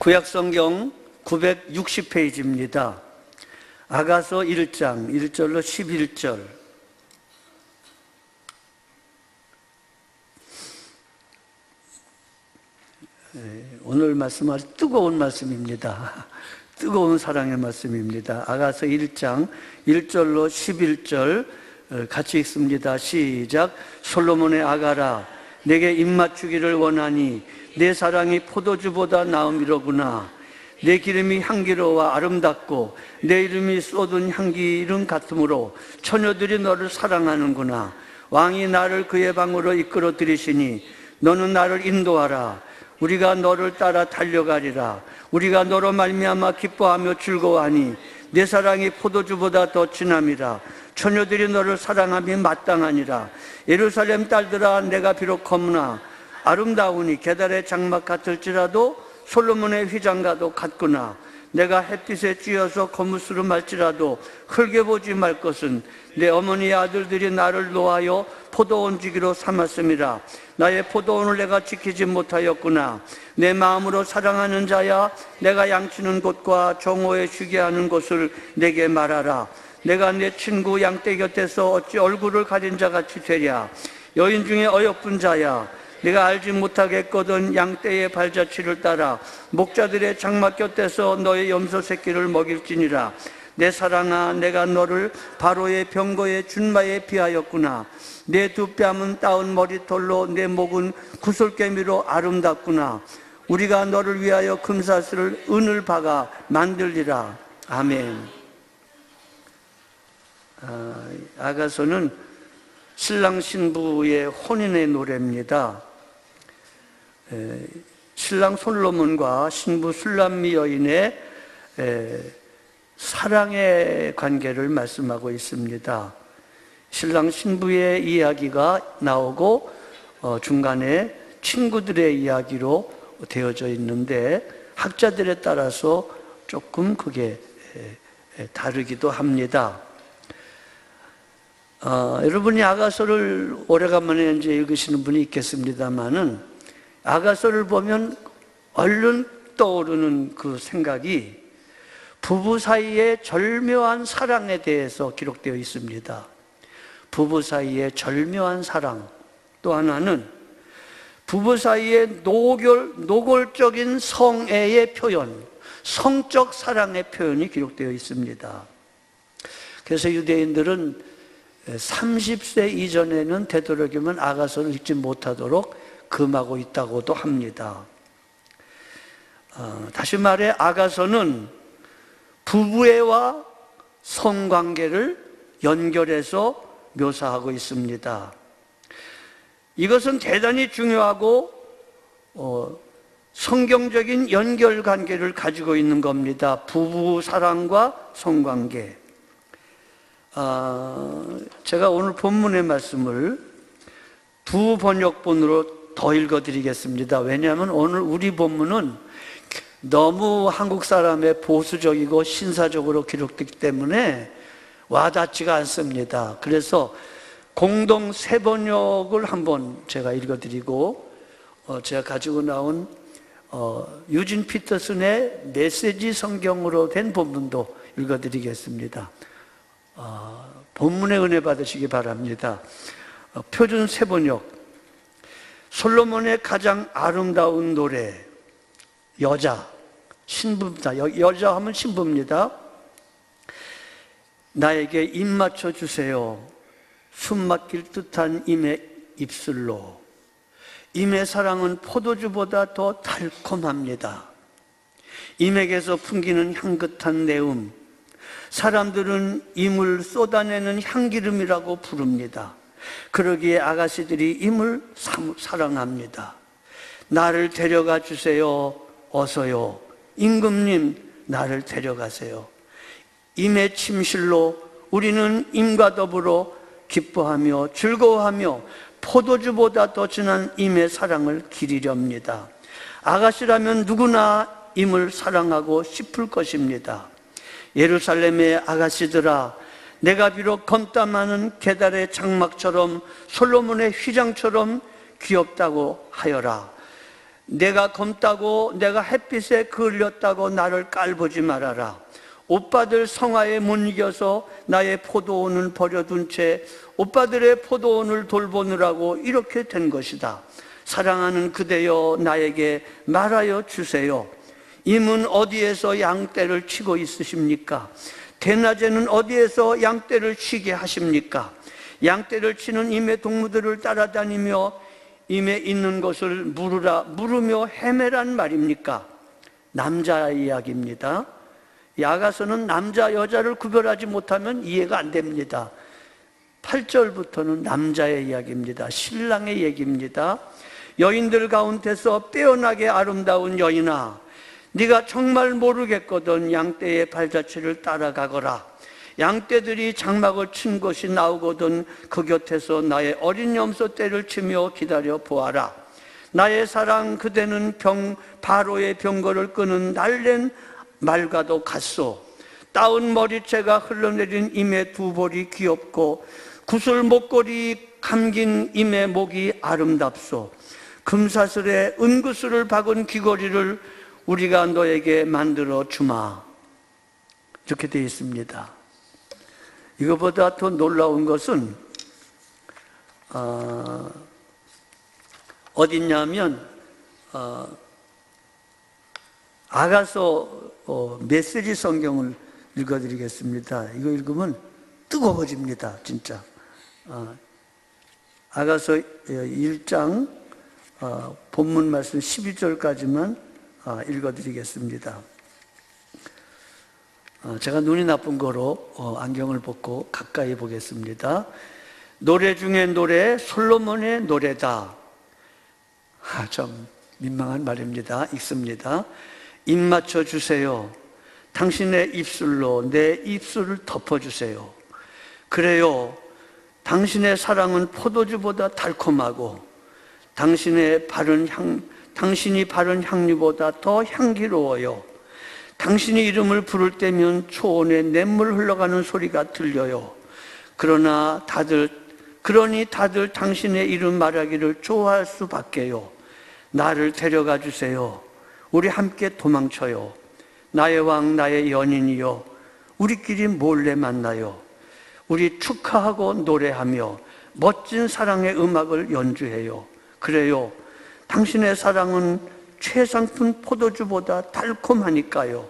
구약성경 960페이지입니다. 아가서 1장 1절로 11절. 오늘 말씀 아주 뜨거운 말씀입니다. 뜨거운 사랑의 말씀입니다. 아가서 1장 1절로 11절 같이 읽습니다. 시작. 솔로몬의 아가라, 내게 입맞추기를 원하니 내 사랑이 포도주보다 나음이로구나. 내 기름이 향기로워 아름답고 내 이름이 쏟은 향기름 같으므로 처녀들이 너를 사랑하는구나. 왕이 나를 그의 방으로 이끌어 들이시니 너는 나를 인도하라. 우리가 너를 따라 달려가리라. 우리가 너로 말미암아 기뻐하며 즐거워하니 내 사랑이 포도주보다 더 진함이라. 처녀들이 너를 사랑함이 마땅하니라. 예루살렘 딸들아, 내가 비록 검으나 아름다우니 계달의 장막 같을지라도 솔로몬의 휘장과도 같구나. 내가 햇빛에 쬐어서 거무스름 할지라도 흙에 보지 말 것은 내 어머니의 아들들이 나를 놓아여 포도원 주기로 삼았음이라. 나의 포도원을 내가 지키지 못하였구나. 내 마음으로 사랑하는 자야, 내가 양치는 곳과 정오에 쉬게 하는 곳을 내게 말하라. 내가 내 친구 양떼 곁에서 어찌 얼굴을 가린 자같이 되랴. 여인 중에 어여쁜 자야, 내가 알지 못하겠거든 양떼의 발자취를 따라 목자들의 장막 곁에서 너의 염소 새끼를 먹일지니라. 내 사랑아, 내가 너를 바로의 병거의 준마에 비하였구나. 내 두 뺨은 따은 머리털로 내 목은 구슬개미로 아름답구나. 우리가 너를 위하여 금사슬을 은을 박아 만들리라. 아멘. 아가서는 신랑 신부의 혼인의 노래입니다. 신랑 솔로몬과 신부 술람미 여인의 사랑의 관계를 말씀하고 있습니다. 신랑 신부의 이야기가 나오고 중간에 친구들의 이야기로 되어져 있는데 학자들에 따라서 조금 그게 다르기도 합니다. 여러분이 아가서를 오래간만에 이제 읽으시는 분이 있겠습니다만은 아가서를 보면 얼른 떠오르는 그 생각이 부부 사이의 절묘한 사랑에 대해서 기록되어 있습니다. 부부 사이의 절묘한 사랑. 또 하나는 부부 사이의 노골적인 성애의 표현, 성적 사랑의 표현이 기록되어 있습니다. 그래서 유대인들은 30세 이전에는 되도록이면 아가서를 읽지 못하도록 금하고 있다고도 합니다. 다시 말해 아가서는 부부애와 성관계를 연결해서 묘사하고 있습니다. 이것은 대단히 중요하고 성경적인 연결관계를 가지고 있는 겁니다. 부부 사랑과 성관계. 제가 오늘 본문의 말씀을 두 번역본으로 더 읽어드리겠습니다. 왜냐하면 오늘 우리 본문은 너무 한국 사람의 보수적이고 신사적으로 기록되기 때문에 와닿지가 않습니다. 그래서 공동 세 번역을 한번 제가 읽어드리고 제가 가지고 나온 유진 피터슨의 메시지 성경으로 된 본문도 읽어드리겠습니다. 본문의 은혜 받으시기 바랍니다. 표준 세 번역. 솔로몬의 가장 아름다운 노래. 여자, 신부입니다. 여자 하면 신부입니다. 나에게 입 맞춰 주세요. 숨 막힐 듯한 임의 입술로. 임의 사랑은 포도주보다 더 달콤합니다. 임에게서 풍기는 향긋한 내음. 사람들은 임을 쏟아내는 향기름이라고 부릅니다. 그러기에 아가씨들이 임을 사랑합니다. 나를 데려가 주세요. 어서요. 임금님, 나를 데려가세요. 임의 침실로 우리는 임과 더불어 기뻐하며 즐거워하며 포도주보다 더 진한 임의 사랑을 기리렵니다. 아가씨라면 누구나 임을 사랑하고 싶을 것입니다. 예루살렘의 아가씨들아, 내가 비록 검다 많은 계달의 장막처럼 솔로몬의 휘장처럼 귀엽다고 하여라. 내가 검다고 내가 햇빛에 그을렸다고 나를 깔보지 말아라. 오빠들 성화에 못 이겨서 나의 포도원을 버려둔 채 오빠들의 포도원을 돌보느라고 이렇게 된 것이다. 사랑하는 그대여 나에게 말하여 주세요. 임은 어디에서 양떼를 치고 있으십니까? 대낮에는 어디에서 양떼를 치게 하십니까? 양떼를 치는 임의 동무들을 따라다니며 임에 있는 것을 물으며 헤매란 말입니까? 남자 이야기입니다. 아가서는 남자 여자를 구별하지 못하면 이해가 안 됩니다. 8절부터는 남자의 이야기입니다. 신랑의 얘기입니다. 여인들 가운데서 빼어나게 아름다운 여인아, 네가 정말 모르겠거든 양떼의 발자취를 따라가거라. 양떼들이 장막을 친 것이 나오거든 그 곁에서 나의 어린 염소 떼를 치며 기다려 보아라. 나의 사랑 그대는 바로의 병거를 끄는 날랜 말과도 같소. 따은 머리채가 흘러내린 임의 두 볼이 귀엽고 구슬 목걸이 감긴 임의 목이 아름답소. 금사슬에 은구슬을 박은 귀걸이를 우리가 너에게 만들어 주마. 이렇게 되어 있습니다. 이거보다 더 놀라운 것은 어딨냐면 아가서 메시지 성경을 읽어드리겠습니다. 이거 읽으면 뜨거워집니다. 진짜. 아가서 1장 본문 말씀 12절까지만 읽어드리겠습니다. 제가 눈이 나쁜 거로 안경을 벗고 가까이 보겠습니다. 노래 중에 노래, 솔로몬의 노래다. 좀 민망한 말입니다. 읽습니다. 입 맞춰 주세요. 당신의 입술로 내 입술을 덮어주세요. 그래요. 당신의 사랑은 포도주보다 달콤하고 당신이 바른 향유보다 더 향기로워요. 당신의 이름을 부를 때면 초원에 냇물 흘러가는 소리가 들려요. 그러니 다들 당신의 이름 말하기를 좋아할 수밖에요. 나를 데려가 주세요. 우리 함께 도망쳐요. 나의 왕, 나의 연인이요. 우리끼리 몰래 만나요. 우리 축하하고 노래하며 멋진 사랑의 음악을 연주해요. 그래요. 당신의 사랑은 최상품 포도주보다 달콤하니까요.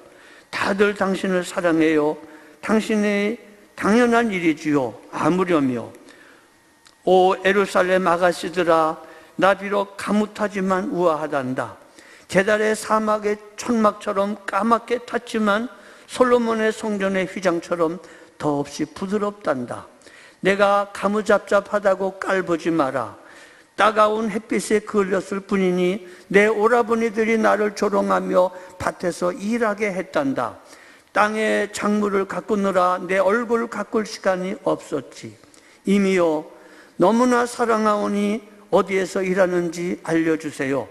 다들 당신을 사랑해요. 당신의 당연한 일이지요. 아무려며. 오 예루살렘 아가씨들아, 나 비록 가뭇하지만 우아하단다. 게달의 사막의 천막처럼 까맣게 탔지만 솔로몬의 성전의 휘장처럼 더없이 부드럽단다. 내가 가무잡잡하다고 깔보지 마라. 따가운 햇빛에 그을렸을 뿐이니 내 오라버니들이 나를 조롱하며 밭에서 일하게 했단다. 땅의 작물을 가꾸느라 내 얼굴 가꿀 시간이 없었지. 이미요, 너무나 사랑하오니 어디에서 일하는지 알려주세요.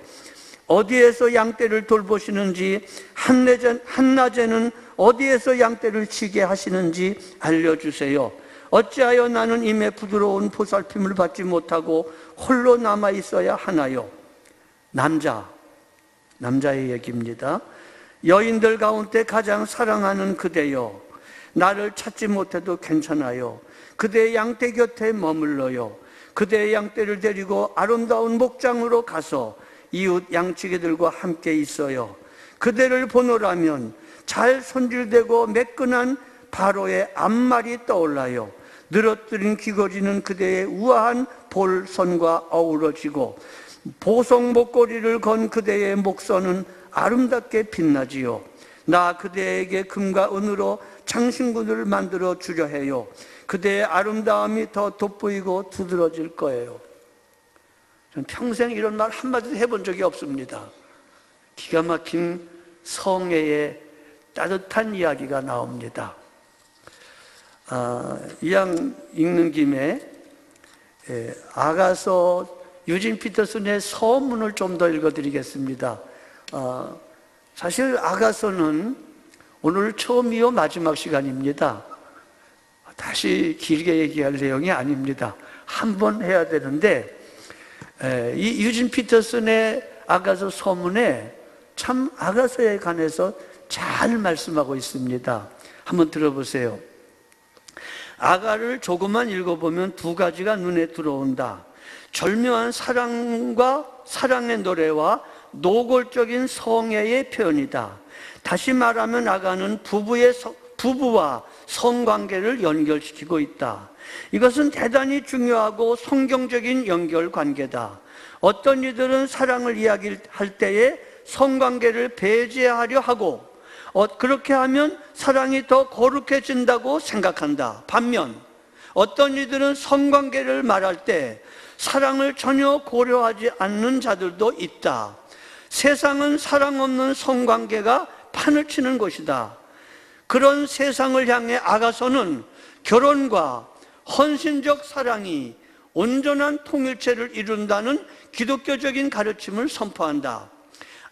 어디에서 양떼를 돌보시는지, 한낮에는 어디에서 양떼를 치게 하시는지 알려주세요. 어찌하여 나는 임의 부드러운 보살핌을 받지 못하고 홀로 남아 있어야 하나요? 남자의 얘기입니다. 여인들 가운데 가장 사랑하는 그대여, 나를 찾지 못해도 괜찮아요. 그대의 양떼 곁에 머물러요. 그대의 양떼를 데리고 아름다운 목장으로 가서 이웃 양치기들과 함께 있어요. 그대를 보노라면 잘 손질되고 매끈한 바로의 앞말이 떠올라요. 늘어뜨린 귀걸이는 그대의 우아한 볼선과 어우러지고 보석 목걸이를 건 그대의 목선은 아름답게 빛나지요. 나 그대에게 금과 은으로 장신구를 만들어 주려 해요. 그대의 아름다움이 더 돋보이고 두드러질 거예요. 전 평생 이런 말 한마디도 해본 적이 없습니다. 기가 막힌 성애의 따뜻한 이야기가 나옵니다. 이왕 읽는 김에 아가서 유진 피터슨의 서문을 좀 더 읽어드리겠습니다. 사실 아가서는 오늘 처음이요 마지막 시간입니다. 다시 길게 얘기할 내용이 아닙니다. 한 번 해야 되는데 이 유진 피터슨의 아가서 서문에 참 아가서에 관해서 잘 말씀하고 있습니다. 한번 들어보세요. 아가를 조금만 읽어보면 두 가지가 눈에 들어온다. 절묘한 사랑과 사랑의 노래와 노골적인 성애의 표현이다. 다시 말하면 아가는 부부와 성관계를 연결시키고 있다. 이것은 대단히 중요하고 성경적인 연결관계다. 어떤 이들은 사랑을 이야기할 때에 성관계를 배제하려 하고 그렇게 하면 사랑이 더 거룩해진다고 생각한다. 반면 어떤 이들은 성관계를 말할 때 사랑을 전혀 고려하지 않는 자들도 있다. 세상은 사랑 없는 성관계가 판을 치는 것이다. 그런 세상을 향해 아가서는 결혼과 헌신적 사랑이 온전한 통일체를 이룬다는 기독교적인 가르침을 선포한다.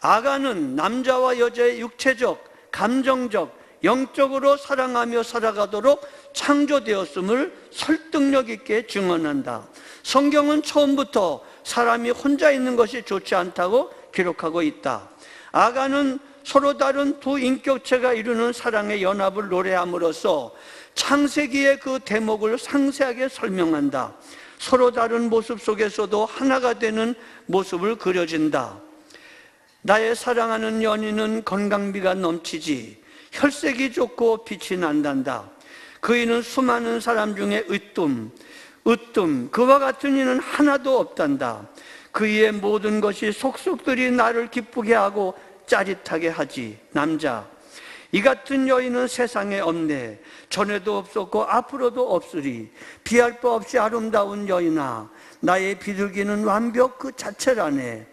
아가는 남자와 여자의 육체적, 감정적, 영적으로 사랑하며 살아가도록 창조되었음을 설득력 있게 증언한다. 성경은 처음부터 사람이 혼자 있는 것이 좋지 않다고 기록하고 있다. 아가는 서로 다른 두 인격체가 이루는 사랑의 연합을 노래함으로써 창세기의 그 대목을 상세하게 설명한다. 서로 다른 모습 속에서도 하나가 되는 모습을 그려진다. 나의 사랑하는 연인은 건강미가 넘치지 혈색이 좋고 빛이 난단다. 그이는 수많은 사람 중에 으뜸 그와 같은 이는 하나도 없단다. 그이의 모든 것이 속속들이 나를 기쁘게 하고 짜릿하게 하지. 남자, 이 같은 여인은 세상에 없네. 전에도 없었고 앞으로도 없으리. 비할 바 없이 아름다운 여인아, 나의 비둘기는 완벽 그 자체라네.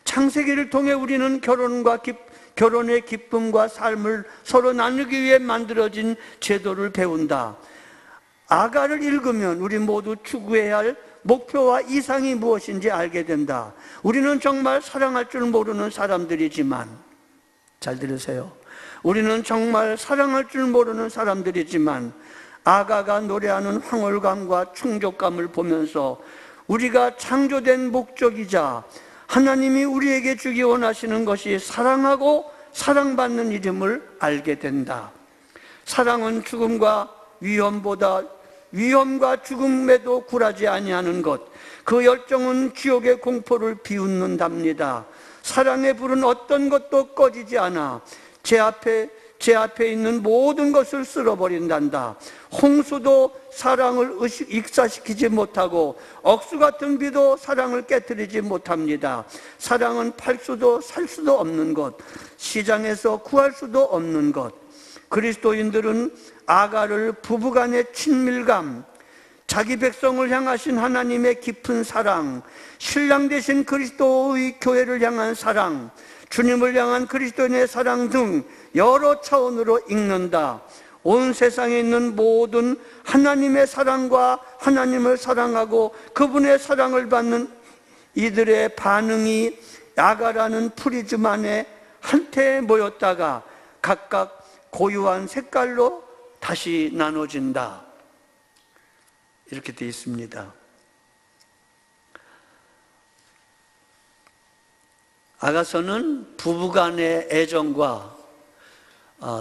창세기를 통해 우리는 결혼의 기쁨과 삶을 서로 나누기 위해 만들어진 제도를 배운다. 아가를 읽으면 우리 모두 추구해야 할 목표와 이상이 무엇인지 알게 된다. 우리는 정말 사랑할 줄 모르는 사람들이지만, 잘 들으세요. 우리는 정말 사랑할 줄 모르는 사람들이지만 아가가 노래하는 황홀감과 충족감을 보면서 우리가 창조된 목적이자 하나님이 우리에게 주기 원하시는 것이 사랑하고 사랑받는 일임을 알게 된다. 사랑은 위험과 죽음에도 굴하지 아니하는 것, 그 열정은 지옥의 공포를 비웃는답니다. 사랑의 불은 어떤 것도 꺼지지 않아 제 앞에 있는 모든 것을 쓸어버린단다. 홍수도 사랑을 익사시키지 못하고 억수 같은 비도 사랑을 깨뜨리지 못합니다. 사랑은 팔 수도 살 수도 없는 것, 시장에서 구할 수도 없는 것. 그리스도인들은 아가를 부부간의 친밀감, 자기 백성을 향하신 하나님의 깊은 사랑, 신랑 되신 그리스도의 교회를 향한 사랑, 주님을 향한 그리스도인의 사랑 등 여러 차원으로 읽는다. 온 세상에 있는 모든 하나님의 사랑과 하나님을 사랑하고 그분의 사랑을 받는 이들의 반응이 아가라는 프리즘 안에 한태에 모였다가 각각 고유한 색깔로 다시 나눠진다. 이렇게 되어 있습니다. 아가서는 부부간의 애정과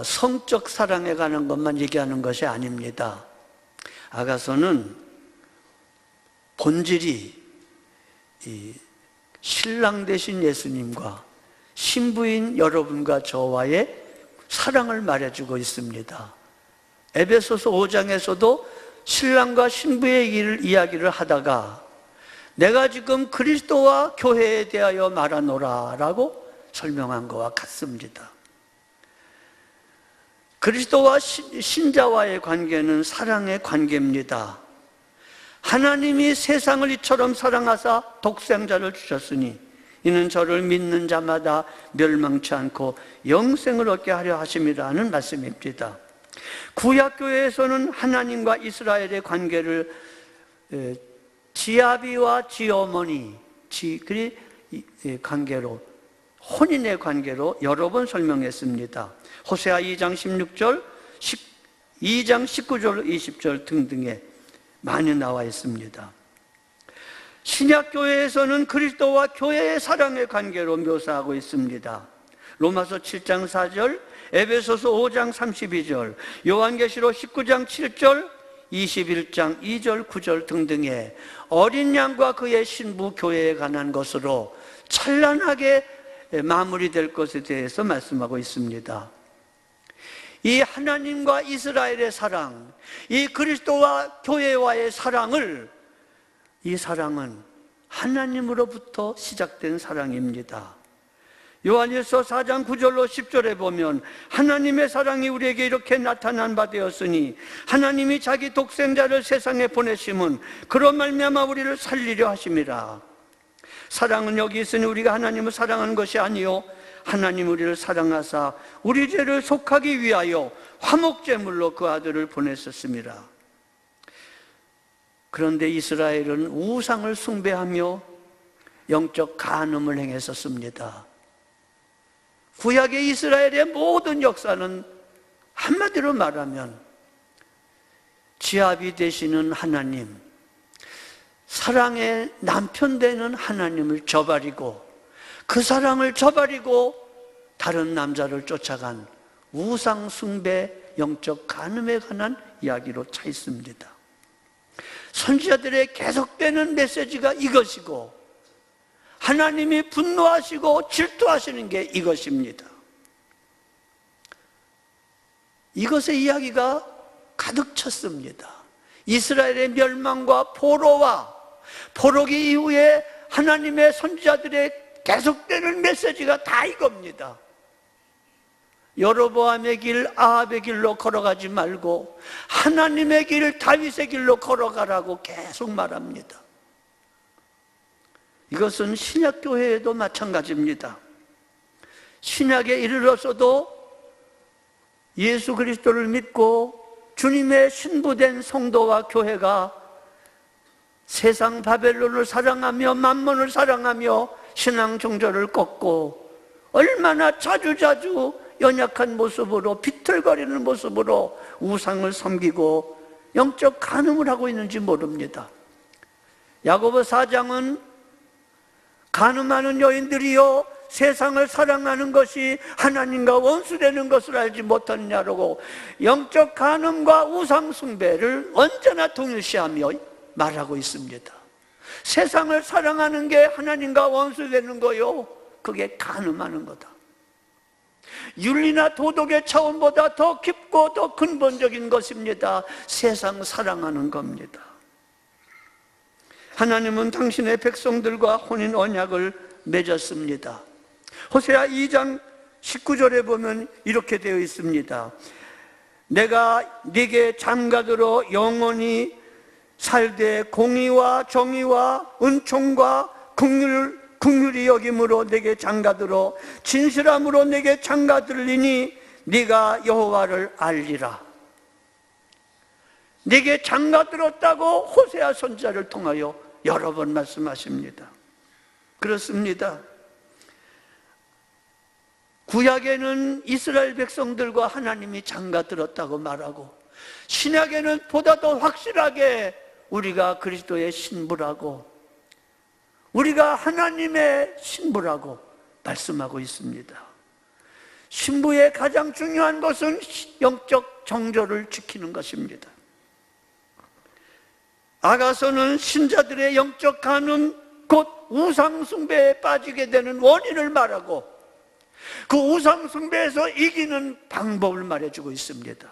성적 사랑에 관한 것만 얘기하는 것이 아닙니다. 아가서는 본질이 이 신랑 되신 예수님과 신부인 여러분과 저와의 사랑을 말해주고 있습니다. 에베소서 5장에서도 신랑과 신부의 이야기를 하다가 내가 지금 그리스도와 교회에 대하여 말하노라 라고 설명한 것과 같습니다. 그리스도와 신자와의 관계는 사랑의 관계입니다. 하나님이 세상을 이처럼 사랑하사 독생자를 주셨으니 이는 저를 믿는 자마다 멸망치 않고 영생을 얻게 하려 하심이라는 말씀입니다. 구약교회에서는 하나님과 이스라엘의 관계를 지아비와 지어머니 관계로, 혼인의 관계로 여러 번 설명했습니다. 호세아 2장 16절, 2장 19절, 20절 등등에 많이 나와 있습니다. 신약교회에서는 그리스도와 교회의 사랑의 관계로 묘사하고 있습니다. 로마서 7장 4절, 에베소서 5장 32절, 요한계시록 19장 7절, 21장 2절, 9절 등등의 어린 양과 그의 신부 교회에 관한 것으로 찬란하게 마무리될 것에 대해서 말씀하고 있습니다. 이 하나님과 이스라엘의 사랑, 이 그리스도와 교회와의 사랑을, 이 사랑은 하나님으로부터 시작된 사랑입니다. 요한일서 4장 9절로 10절에 보면 하나님의 사랑이 우리에게 이렇게 나타난 바 되었으니 하나님이 자기 독생자를 세상에 보내심은 그런 말미암아 우리를 살리려 하심이라. 사랑은 여기 있으니 우리가 하나님을 사랑하는 것이 아니요 하나님 우리를 사랑하사 우리 죄를 속하기 위하여 화목제물로 그 아들을 보냈었습니다. 그런데 이스라엘은 우상을 숭배하며 영적 간음을 행했었습니다. 구약의 이스라엘의 모든 역사는 한마디로 말하면 지압이 되시는 하나님, 사랑의 남편 되는 하나님을 저버리고 그 사랑을 저버리고 다른 남자를 쫓아간 우상 숭배, 영적 간음에 관한 이야기로 차 있습니다. 선지자들의 계속되는 메시지가 이것이고 하나님이 분노하시고 질투하시는 게 이것입니다. 이것의 이야기가 가득 찼습니다. 이스라엘의 멸망과 포로와 포로기 이후에 하나님의 선지자들의 계속되는 메시지가 다 이겁니다. 여로보암의 길, 아합의 길로 걸어가지 말고 하나님의 길, 다윗의 길로 걸어가라고 계속 말합니다. 이것은 신약교회에도 마찬가지입니다. 신약에 이르러서도 예수 그리스도를 믿고 주님의 신부된 성도와 교회가 세상 바벨론을 사랑하며 만몬을 사랑하며 신앙 정절을 꺾고 얼마나 자주자주 연약한 모습으로 비틀거리는 모습으로 우상을 섬기고 영적 간음을 하고 있는지 모릅니다. 야고보 4장은 간음하는 여인들이여 세상을 사랑하는 것이 하나님과 원수되는 것을 알지 못하느냐고 영적 간음과 우상 숭배를 언제나 동일시하며 말하고 있습니다. 세상을 사랑하는 게 하나님과 원수되는 거요, 그게 간음하는 거다. 윤리나 도덕의 차원보다 더 깊고 더 근본적인 것입니다. 세상 사랑하는 겁니다. 하나님은 당신의 백성들과 혼인 언약을 맺었습니다. 호세아 2장 19절에 보면 이렇게 되어 있습니다. 내가 네게 장가들어 영원히 살되 공의와 정의와 은총과 긍휼이 여김으로 내게 장가들어 진실함으로 내게 장가들리니 네가 여호와를 알리라. 네게 장가들었다고 호세아 선지자를 통하여 여러 번 말씀하십니다. 그렇습니다. 구약에는 이스라엘 백성들과 하나님이 장가들었다고 말하고 신약에는 보다 더 확실하게 우리가 그리스도의 신부라고 우리가 하나님의 신부라고 말씀하고 있습니다. 신부의 가장 중요한 것은 영적 정절을 지키는 것입니다. 아가서는 신자들의 영적 간음 곧 우상 숭배에 빠지게 되는 원인을 말하고 그 우상 숭배에서 이기는 방법을 말해주고 있습니다.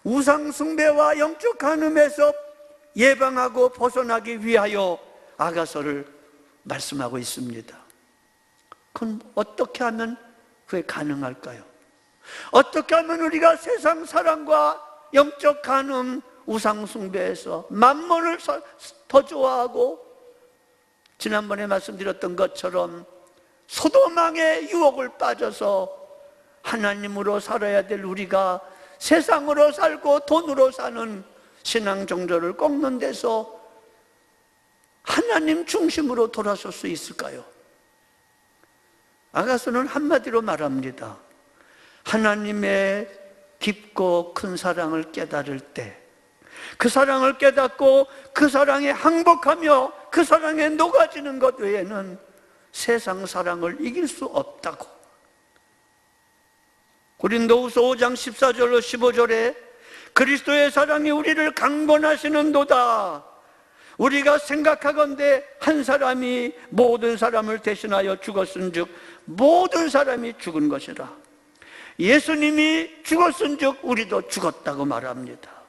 우상 숭배와 영적 간음에서 예방하고 벗어나기 위하여 아가서를 말씀하고 있습니다. 그럼 어떻게 하면 그게 가능할까요? 어떻게 하면 우리가 세상 사랑과 영적 간음, 우상 숭배에서 만몬을 더 좋아하고 지난번에 말씀드렸던 것처럼 소도망의 유혹을 빠져서 하나님으로 살아야 될 우리가 세상으로 살고 돈으로 사는 신앙 정절을 꺾는 데서 하나님 중심으로 돌아설 수 있을까요? 아가서는 한마디로 말합니다. 하나님의 깊고 큰 사랑을 깨달을 때, 그 사랑을 깨닫고 그 사랑에 항복하며 그 사랑에 녹아지는 것 외에는 세상 사랑을 이길 수 없다고. 고린도후서 5장 14절로 15절에 그리스도의 사랑이 우리를 강권하시는도다. 우리가 생각하건대 한 사람이 모든 사람을 대신하여 죽었은즉 모든 사람이 죽은 것이라. 예수님이 죽었은즉 우리도 죽었다고 말합니다.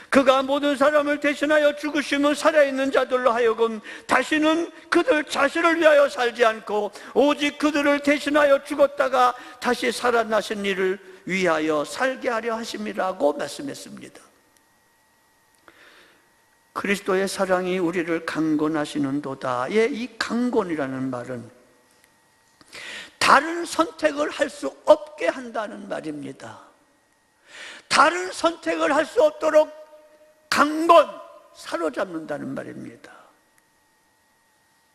그가 모든 사람을 대신하여 죽으시면 살아있는 자들로 하여금 다시는 그들 자신을 위하여 살지 않고 오직 그들을 대신하여 죽었다가 다시 살아나신 이를 위하여 살게 하려 하심이라고 말씀했습니다. 그리스도의 사랑이 우리를 강권하시는도다의 이 강권이라는 말은 다른 선택을 할 수 없게 한다는 말입니다. 다른 선택을 할 수 없도록 강권, 사로잡는다는 말입니다.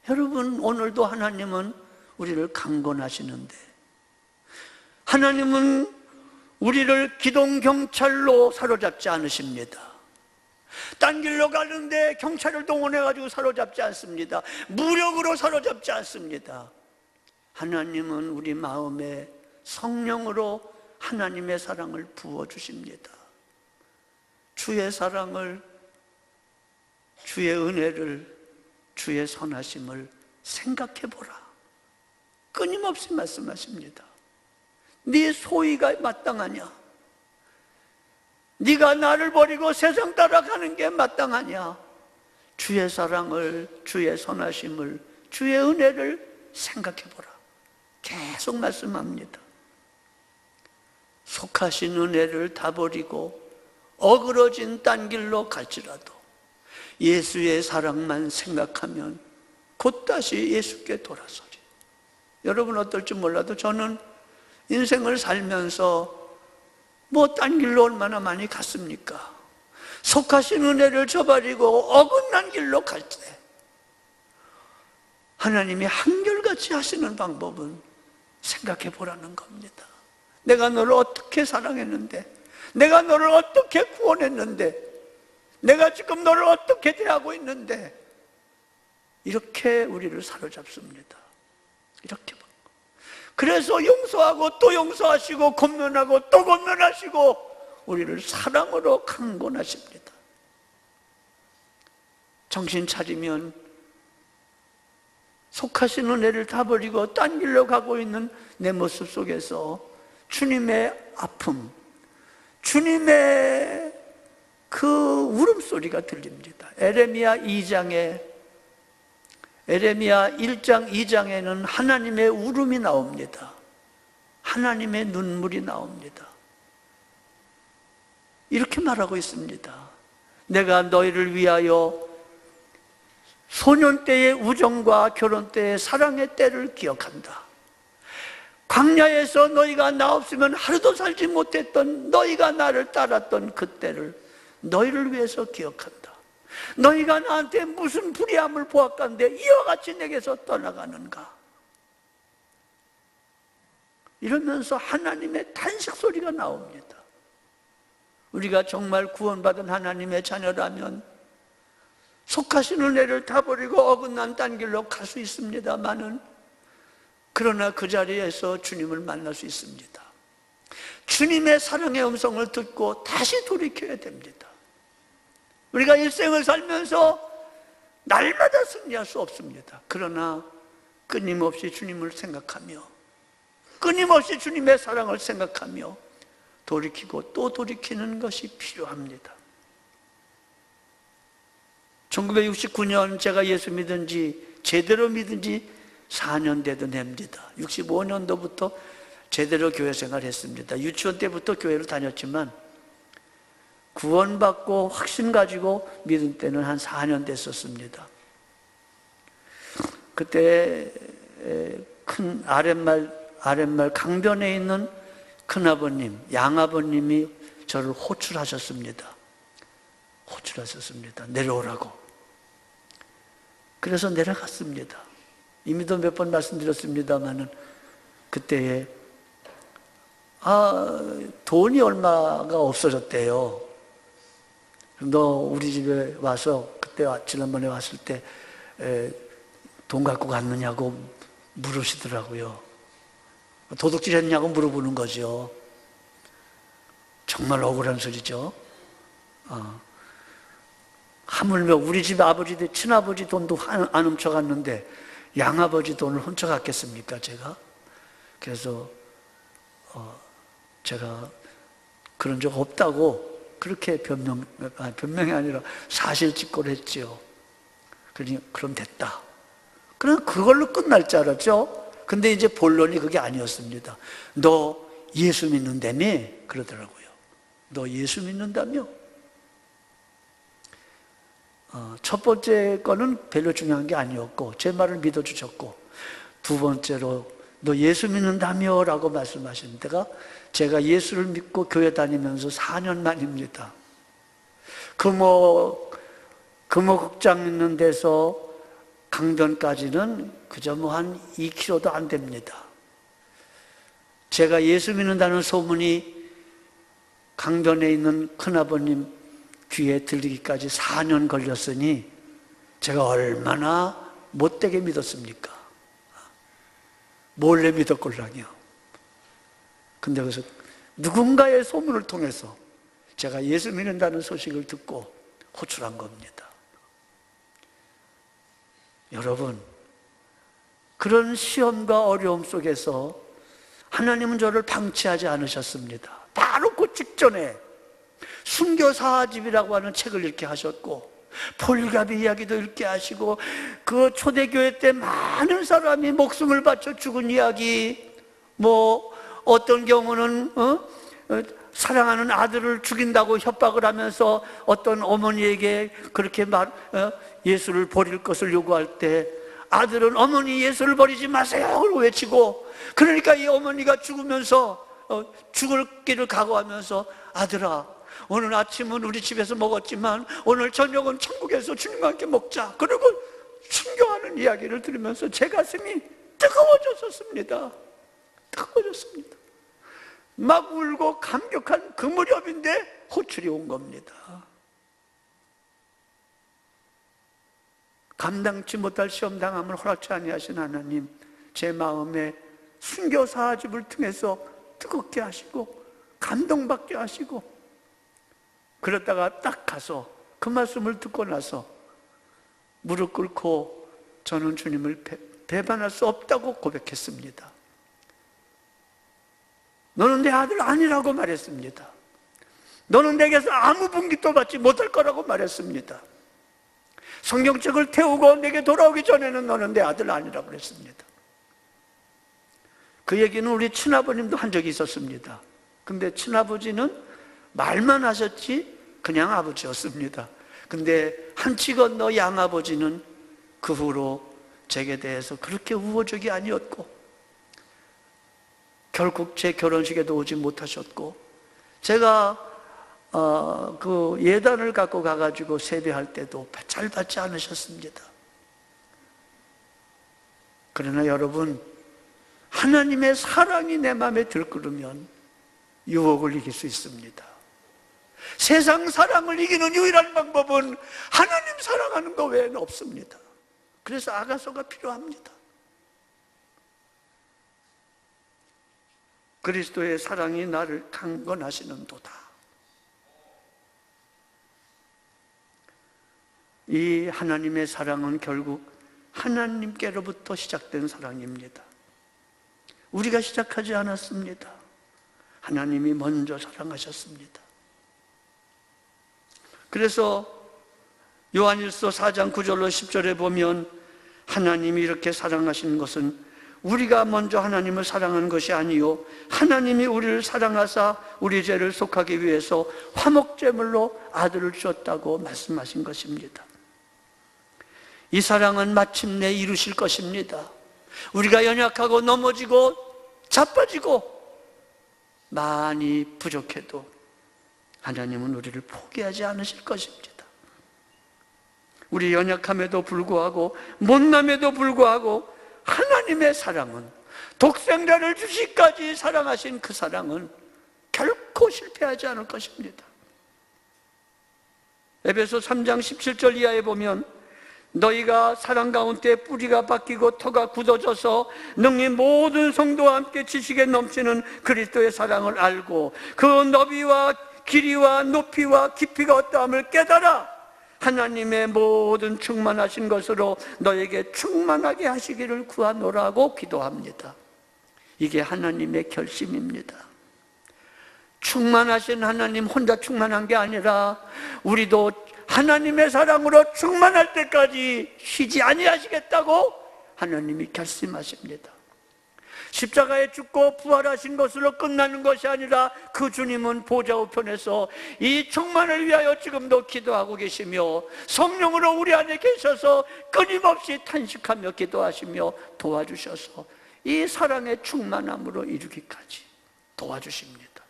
여러분, 오늘도 하나님은 우리를 강권하시는데, 하나님은 우리를 기동경찰로 사로잡지 않으십니다. 딴 길로 가는데 경찰을 동원해가지고 사로잡지 않습니다. 무력으로 사로잡지 않습니다. 하나님은 우리 마음에 성령으로 하나님의 사랑을 부어주십니다. 주의 사랑을, 주의 은혜를, 주의 선하심을 생각해보라. 끊임없이 말씀하십니다. 네 소위가 마땅하냐? 네가 나를 버리고 세상 따라가는 게 마땅하냐? 주의 사랑을, 주의 선하심을, 주의 은혜를 생각해보라. 계속 말씀합니다. 속하신 은혜를 다 버리고 어그러진 딴 길로 갈지라도 예수의 사랑만 생각하면 곧 다시 예수께 돌아서리. 여러분 어떨지 몰라도 저는 인생을 살면서 뭐 딴 길로 얼마나 많이 갔습니까? 속하신 은혜를 저버리고 어긋난 길로 갈 때 하나님이 한결같이 하시는 방법은 생각해 보라는 겁니다. 내가 너를 어떻게 사랑했는데, 내가 너를 어떻게 구원했는데, 내가 지금 너를 어떻게 대하고 있는데, 이렇게 우리를 사로잡습니다. 이렇게. 그래서 용서하고 또 용서하시고 권면하고 또 권면하시고 우리를 사랑으로 강권하십니다. 정신 차리면 속하신 은혜를 다 버리고 딴 길로 가고 있는 내 모습 속에서 주님의 아픔, 주님의 그 울음소리가 들립니다. 에레미야 1장 2장에는 하나님의 울음이 나옵니다. 하나님의 눈물이 나옵니다. 이렇게 말하고 있습니다. 내가 너희를 위하여 소년 때의 우정과 결혼 때의 사랑의 때를 기억한다. 광야에서 너희가 나 없으면 하루도 살지 못했던, 너희가 나를 따랐던 그 때를 너희를 위해서 기억한다. 너희가 나한테 무슨 불의함을 보았건대 이와 같이 내게서 떠나가는가? 이러면서 하나님의 탄식 소리가 나옵니다. 우리가 정말 구원받은 하나님의 자녀라면 속하신 은혜를 다 버리고 어긋난 딴 길로 갈 수 있습니다만은, 그러나 그 자리에서 주님을 만날 수 있습니다. 주님의 사랑의 음성을 듣고 다시 돌이켜야 됩니다. 우리가 일생을 살면서 날마다 승리할 수 없습니다. 그러나 끊임없이 주님을 생각하며, 끊임없이 주님의 사랑을 생각하며 돌이키고 또 돌이키는 것이 필요합니다. 1969년 제가 예수 믿은 지, 제대로 믿은 지 4년 되던 해입니다. 65년도부터 제대로 교회 생활했습니다. 유치원 때부터 교회를 다녔지만 구원받고 확신 가지고 믿은 때는 한 4년 됐었습니다. 그때 큰 아랫말 강변에 있는 큰아버님, 양아버님이 저를 호출하셨습니다. 내려오라고. 그래서 내려갔습니다. 이미도 몇 번 말씀드렸습니다만은 그때에 돈이 얼마가 없어졌대요. 너 우리 집에 와서 그때 지난번에 왔을 때 돈 갖고 갔느냐고 물으시더라고요. 도둑질 했냐고 물어보는 거죠. 정말 억울한 소리죠. 하물며 우리 집 아버지, 친아버지 돈도 안 훔쳐갔는데 양아버지 돈을 훔쳐갔겠습니까, 제가? 그래서 제가 그런 적 없다고 그렇게 변명이 아니라 사실직고를 했지요. 그러니 그럼 됐다. 그럼 그걸로 끝날 줄 알았죠. 근데 이제 본론이 그게 아니었습니다. 너 예수 믿는다며? 그러더라고요. 너 예수 믿는다며? 첫 번째 거는 별로 중요한 게 아니었고 제 말을 믿어주셨고, 두 번째로 너 예수 믿는다며? 라고 말씀하신 때가 제가 예수를 믿고 교회 다니면서 4년 만입니다. 금호극장 있는 데서 강변까지는 그저 한 2km도 안 됩니다. 제가 예수 믿는다는 소문이 강변에 있는 큰아버님 귀에 들리기까지 4년 걸렸으니 제가 얼마나 못되게 믿었습니까? 몰래 믿었걸랑요. 근데 그래서 누군가의 소문을 통해서 제가 예수 믿는다는 소식을 듣고 호출한 겁니다. 여러분, 그런 시험과 어려움 속에서 하나님은 저를 방치하지 않으셨습니다. 바로 그 직전에 순교사집이라고 하는 책을 읽게 하셨고, 폴리갑의 이야기도 읽게 하시고, 그 초대교회 때 많은 사람이 목숨을 바쳐 죽은 이야기, 어떤 경우는 사랑하는 아들을 죽인다고 협박을 하면서 어떤 어머니에게 그렇게 예수를 버릴 것을 요구할 때 아들은 어머니 예수를 버리지 마세요 외치고, 그러니까 이 어머니가 죽으면서 죽을 길을 각오하면서 아들아, 오늘 아침은 우리 집에서 먹었지만 오늘 저녁은 천국에서 주님과 함께 먹자, 그리고 순교하는 이야기를 들으면서 제 가슴이 뜨거워졌었습니다. 뜨거워졌습니다. 막 울고 감격한 그 무렵인데 호출이 온 겁니다. 감당치 못할 시험당함을 허락치 아니하신 하나님, 제 마음에 순교사집을 통해서 뜨겁게 하시고 감동받게 하시고, 그러다가 딱 가서 그 말씀을 듣고 나서 무릎 꿇고 저는 주님을 배반할 수 없다고 고백했습니다. 너는 내 아들 아니라고 말했습니다. 너는 내게서 아무 분깃도 받지 못할 거라고 말했습니다. 성경책을 태우고 내게 돌아오기 전에는 너는 내 아들 아니라고 그랬습니다. 그 얘기는 우리 친아버님도 한 적이 있었습니다. 근데 친아버지는 말만 하셨지 그냥 아버지였습니다. 근데 한치 건너 양아버지는 그 후로 제게 대해서 그렇게 우호적이 아니었고, 결국 제 결혼식에도 오지 못하셨고, 제가 그 예단을 갖고 가가지고 세배할 때도 잘 받지 않으셨습니다. 그러나 여러분, 하나님의 사랑이 내 마음에 들끓으면 유혹을 이길 수 있습니다. 세상 사랑을 이기는 유일한 방법은 하나님 사랑하는 것 외에는 없습니다. 그래서 아가서가 필요합니다. 그리스도의 사랑이 나를 강건하시는도다. 이 하나님의 사랑은 결국 하나님께로부터 시작된 사랑입니다. 우리가 시작하지 않았습니다. 하나님이 먼저 사랑하셨습니다. 그래서 요한일서 4장 9절로 10절에 보면 하나님이 이렇게 사랑하신 것은 우리가 먼저 하나님을 사랑하는 것이 아니요 하나님이 우리를 사랑하사 우리 죄를 속하기 위해서 화목제물로 아들을 주었다고 말씀하신 것입니다. 이 사랑은 마침내 이루실 것입니다. 우리가 연약하고 넘어지고 자빠지고 많이 부족해도 하나님은 우리를 포기하지 않으실 것입니다. 우리 연약함에도 불구하고 못남에도 불구하고 하나님의 사랑은, 독생자를 주시기까지 사랑하신 그 사랑은 결코 실패하지 않을 것입니다. 에베소 3장 17절 이하에 보면 너희가 사랑 가운데 뿌리가 바뀌고 터가 굳어져서 능히 모든 성도와 함께 지식에 넘치는 그리스도의 사랑을 알고 그 너비와 길이와 높이와 깊이가 어떠함을 깨달아 하나님의 모든 충만하신 것으로 너에게 충만하게 하시기를 구하노라고 기도합니다. 이게 하나님의 결심입니다. 충만하신 하나님 혼자 충만한 게 아니라 우리도 하나님의 사랑으로 충만할 때까지 쉬지 아니하시겠다고 하나님이 결심하십니다. 십자가에 죽고 부활하신 것으로 끝나는 것이 아니라 그 주님은 보좌 우편에서 이 충만을 위하여 지금도 기도하고 계시며 성령으로 우리 안에 계셔서 끊임없이 탄식하며 기도하시며 도와주셔서 이 사랑의 충만함으로 이루기까지 도와주십니다.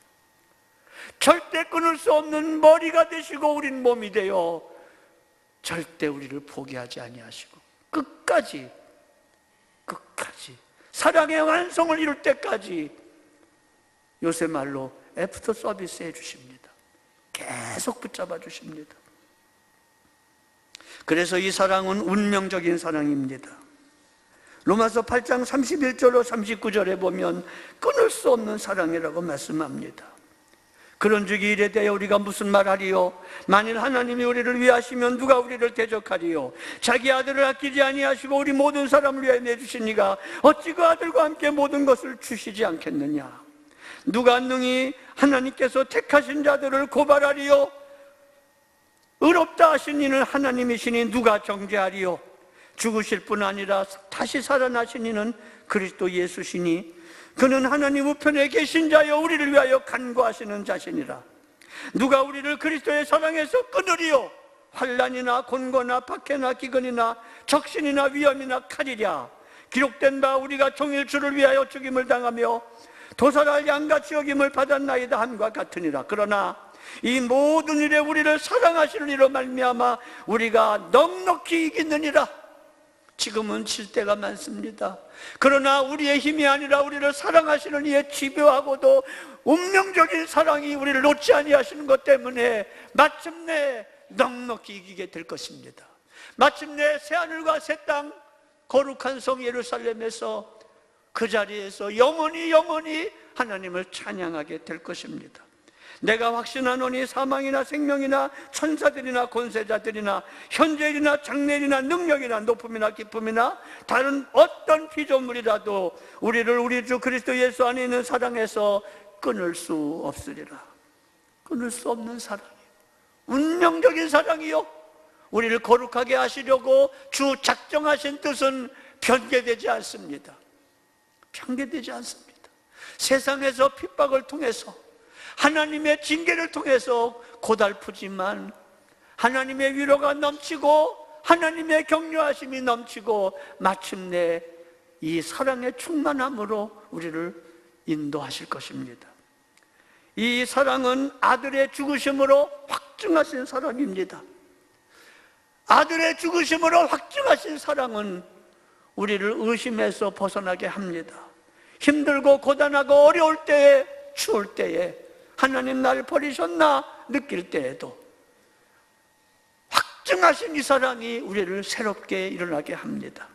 절대 끊을 수 없는 머리가 되시고 우린 몸이 되어 절대 우리를 포기하지 아니하시고 끝까지 사랑의 완성을 이룰 때까지 요새 말로 애프터 서비스 해주십니다. 계속 붙잡아 주십니다. 그래서 이 사랑은 운명적인 사랑입니다. 로마서 8장 31절로 39절에 보면 끊을 수 없는 사랑이라고 말씀합니다. 그런즉 이에 대해 우리가 무슨 말하리요? 만일 하나님이 우리를 위하시면 누가 우리를 대적하리요? 자기 아들을 아끼지 아니하시고 우리 모든 사람을 위하여 내주신 이가 어찌 그 아들과 함께 모든 것을 주시지 않겠느냐? 누가 능히 하나님께서 택하신 자들을 고발하리요? 의롭다 하신 이는 하나님이시니 누가 정죄하리요? 죽으실 뿐 아니라 다시 살아나신 이는 그리스도 예수시니 그는 하나님 우편에 계신 자여 우리를 위하여 간구하시는 자시니라. 누가 우리를 그리스도의 사랑에서 끊으리요? 환난이나 곤고나 박해나 기근이나 적신이나 위험이나 칼이랴. 기록된 바 우리가 종일 주를 위하여 죽임을 당하며 도살할 양같이 여김을 받았나이다 함과 같으니라. 그러나 이 모든 일에 우리를 사랑하시는 이로 말미암아 우리가 넉넉히 이기느니라. 지금은 질 때가 많습니다. 그러나 우리의 힘이 아니라 우리를 사랑하시는 이의 집요하고도 운명적인 사랑이 우리를 놓지 아니하시는 것 때문에 마침내 넉넉히 이기게 될 것입니다. 마침내 새하늘과 새 땅 거룩한 성 예루살렘에서 그 자리에서 영원히 하나님을 찬양하게 될 것입니다. 내가 확신하노니 사망이나 생명이나 천사들이나 권세자들이나 현재일이나 장래일이나 능력이나 높음이나 깊음이나 다른 어떤 피조물이라도 우리를 우리 주 그리스도 예수 안에 있는 사랑에서 끊을 수 없으리라. 끊을 수 없는 사랑이요, 운명적인 사랑이요, 우리를 거룩하게 하시려고 주 작정하신 뜻은 변개되지 않습니다. 변개되지 않습니다. 세상에서 핍박을 통해서 하나님의 징계를 통해서 고달프지만 하나님의 위로가 넘치고 하나님의 격려하심이 넘치고 마침내 이 사랑의 충만함으로 우리를 인도하실 것입니다. 이 사랑은 아들의 죽으심으로 확증하신 사랑입니다. 아들의 죽으심으로 확증하신 사랑은 우리를 의심에서 벗어나게 합니다. 힘들고 고단하고 어려울 때에, 추울 때에, 하나님 날 버리셨나 느낄 때에도 확증하신 이 사랑이 우리를 새롭게 일어나게 합니다.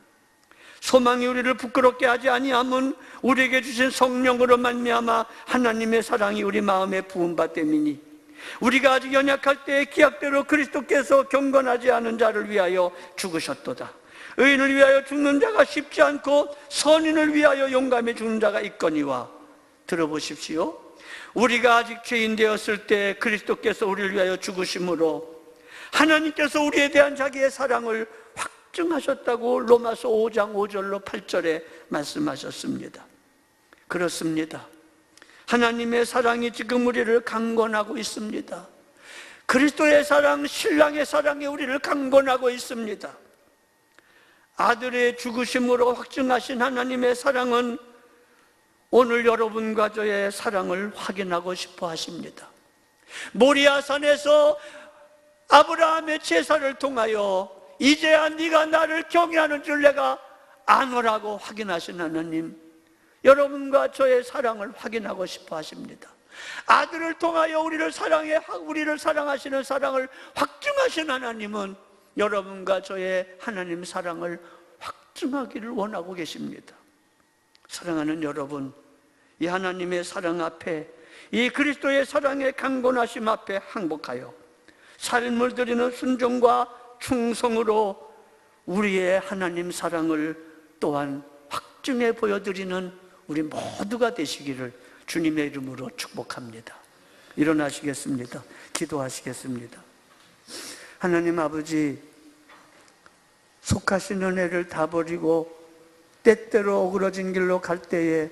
소망이 우리를 부끄럽게 하지 아니함은 우리에게 주신 성령으로 말미암아 하나님의 사랑이 우리 마음에 부은 바 때문이니 우리가 아직 연약할 때에 기약대로 그리스도께서 경건하지 않은 자를 위하여 죽으셨도다. 의인을 위하여 죽는 자가 쉽지 않고 선인을 위하여 용감히 죽는 자가 있거니와. 들어보십시오. 우리가 아직 죄인 되었을 때 그리스도께서 우리를 위하여 죽으심으로 하나님께서 우리에 대한 자기의 사랑을 확증하셨다고 로마서 5장 5절로 8절에 말씀하셨습니다. 그렇습니다. 하나님의 사랑이 지금 우리를 강권하고 있습니다. 그리스도의 사랑, 신랑의 사랑이 우리를 강권하고 있습니다. 아들의 죽으심으로 확증하신 하나님의 사랑은 오늘 여러분과 저의 사랑을 확인하고 싶어 하십니다. 모리아산에서 아브라함의 제사를 통하여 이제야 네가 나를 경외하는 줄 내가 아노라고 확인하신 하나님, 여러분과 저의 사랑을 확인하고 싶어 하십니다. 아들을 통하여 우리를 사랑하시는 사랑을 확증하신 하나님은 여러분과 저의 하나님 사랑을 확증하기를 원하고 계십니다. 사랑하는 여러분, 이 하나님의 사랑 앞에, 이 그리스도의 사랑의 강권하심 앞에 항복하여 삶을 드리는 순종과 충성으로 우리의 하나님 사랑을 또한 확증해 보여드리는 우리 모두가 되시기를 주님의 이름으로 축복합니다. 일어나시겠습니다. 기도하시겠습니다. 하나님 아버지, 속하신 은혜를 다 버리고 때때로 오그러진 길로 갈 때에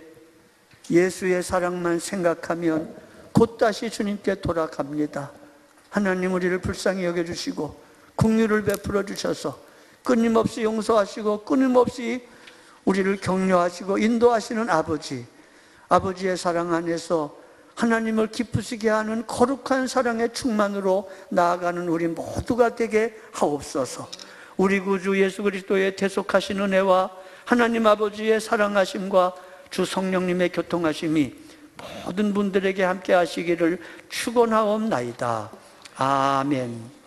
예수의 사랑만 생각하면 곧 다시 주님께 돌아갑니다. 하나님, 우리를 불쌍히 여겨주시고 긍휼을 베풀어 주셔서 끊임없이 용서하시고 끊임없이 우리를 격려하시고 인도하시는 아버지의 사랑 안에서 하나님을 기쁘시게 하는 거룩한 사랑의 충만으로 나아가는 우리 모두가 되게 하옵소서. 우리 구주 예수 그리스도의 대속하신 은혜와 하나님 아버지의 사랑하심과 주 성령님의 교통하심이 모든 분들에게 함께 하시기를 축원하옵나이다. 아멘.